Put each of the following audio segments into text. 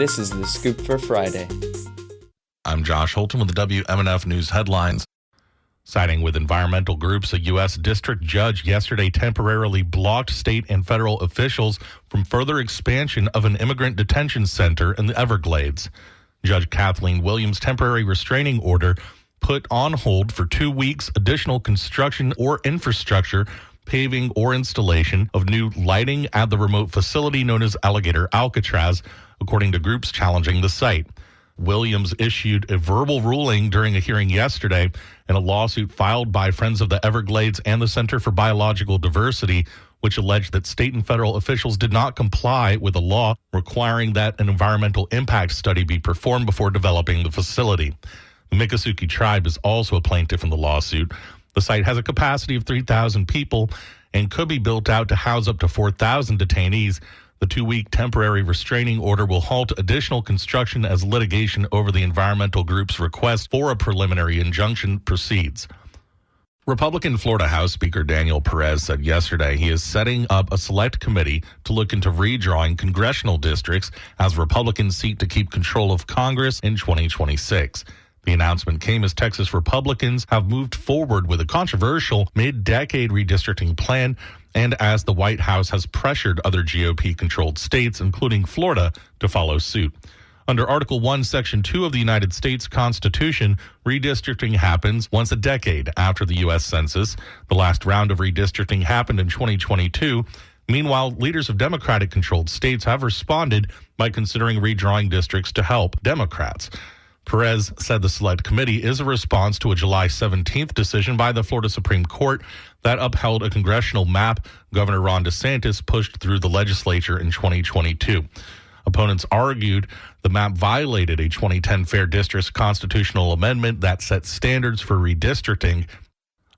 This is The Scoop for Friday. I'm Josh Holton with the WMNF News headlines. Siding with environmental groups, a U.S. district judge yesterday temporarily blocked state and federal officials from further expansion of an immigrant detention center in the Everglades. Judge Kathleen Williams' temporary restraining order put on hold for 2 weeks additional construction or infrastructure, paving, or installation of new lighting at the remote facility known as Alligator Alcatraz, according to groups challenging the site. Williams issued a verbal ruling during a hearing yesterday in a lawsuit filed by Friends of the Everglades and the Center for Biological Diversity, which alleged that state and federal officials did not comply with a law requiring that an environmental impact study be performed before developing the facility. The Miccosukee tribe is also a plaintiff in the lawsuit. The site has a capacity of 3,000 people and could be built out to house up to 4,000 detainees. The 2-week temporary restraining order will halt additional construction as litigation over the environmental group's request for a preliminary injunction proceeds. Republican Florida House Speaker Daniel Perez said yesterday he is setting up a select committee to look into redrawing congressional districts as Republicans seek to keep control of Congress in 2026. The announcement came as Texas Republicans have moved forward with a controversial mid-decade redistricting plan and as the White House has pressured other GOP-controlled states, including Florida, to follow suit. Under Article 1, Section 2 of the United States Constitution, redistricting happens once a decade after the U.S. Census. The last round of redistricting happened in 2022. Meanwhile, leaders of Democratic-controlled states have responded by considering redrawing districts to help Democrats. Perez said the Select Committee is a response to a July 17th decision by the Florida Supreme Court that upheld a congressional map Governor Ron DeSantis pushed through the legislature in 2022. Opponents argued the map violated a 2010 Fair Districts constitutional amendment that set standards for redistricting.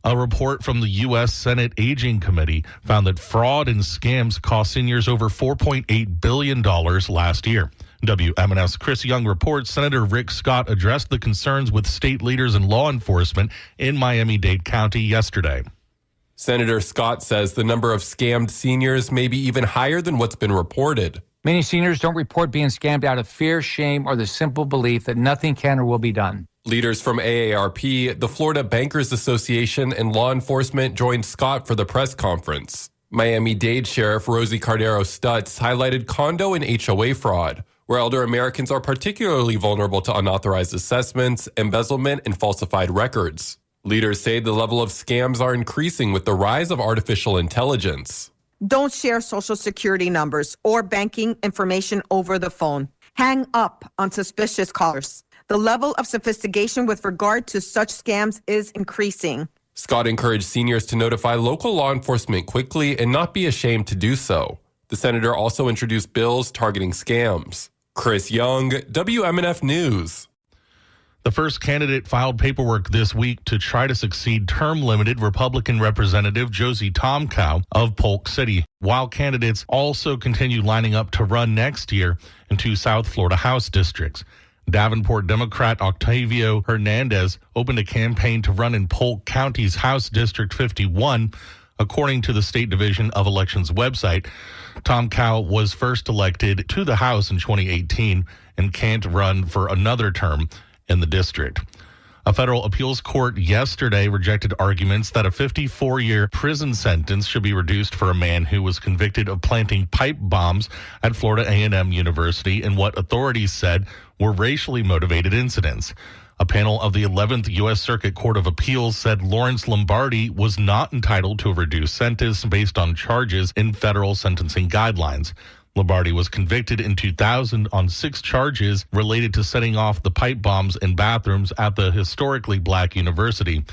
A report from the U.S. Senate Aging Committee found that fraud and scams cost seniors over $4.8 billion last year. WMNF's Chris Young reports Senator Rick Scott addressed the concerns with state leaders and law enforcement in Miami-Dade County yesterday. Senator Scott says the number of scammed seniors may be even higher than what's been reported. Many seniors don't report being scammed out of fear, shame, or the simple belief that nothing can or will be done. Leaders from AARP, the Florida Bankers Association, and law enforcement joined Scott for the press conference. Miami-Dade Sheriff Rosie Cardero Stutz highlighted condo and HOA fraud, where elder Americans are particularly vulnerable to unauthorized assessments, embezzlement, and falsified records. Leaders say the level of scams are increasing with the rise of artificial intelligence. Don't share Social Security numbers or banking information over the phone. Hang up on suspicious callers. The level of sophistication with regard to such scams is increasing. Scott encouraged seniors to notify local law enforcement quickly and not be ashamed to do so. The senator also introduced bills targeting scams. Chris Young, WMNF News. The first candidate filed paperwork this week to try to succeed term-limited Republican Representative Josie Tomkow of Polk City, while candidates also continue lining up to run next year in 2 South Florida House districts. Davenport Democrat Octavio Hernandez opened a campaign to run in Polk County's House District 51. According to the State Division of Elections website, Tomkow was first elected to the House in 2018 and can't run for another term in the district. A federal appeals court yesterday rejected arguments that a 54-year prison sentence should be reduced for a man who was convicted of planting pipe bombs at Florida A&M University in what authorities said were racially motivated incidents. A panel of the 11th U.S. Circuit Court of Appeals said Lawrence Lombardi was not entitled to a reduced sentence based on charges in federal sentencing guidelines. Lombardi was convicted in 2000 on 6 charges related to setting off the pipe bombs in bathrooms at the historically black university.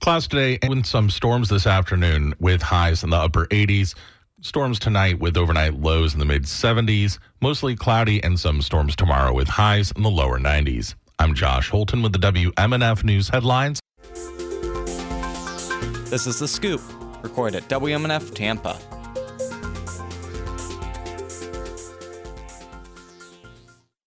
Clouds today and some storms this afternoon with highs in the upper 80s. Storms tonight with overnight lows in the mid-70s. Mostly cloudy and some storms tomorrow with highs in the lower 90s. I'm Josh Holton with the WMNF News headlines. This is The Scoop, recorded at WMNF Tampa.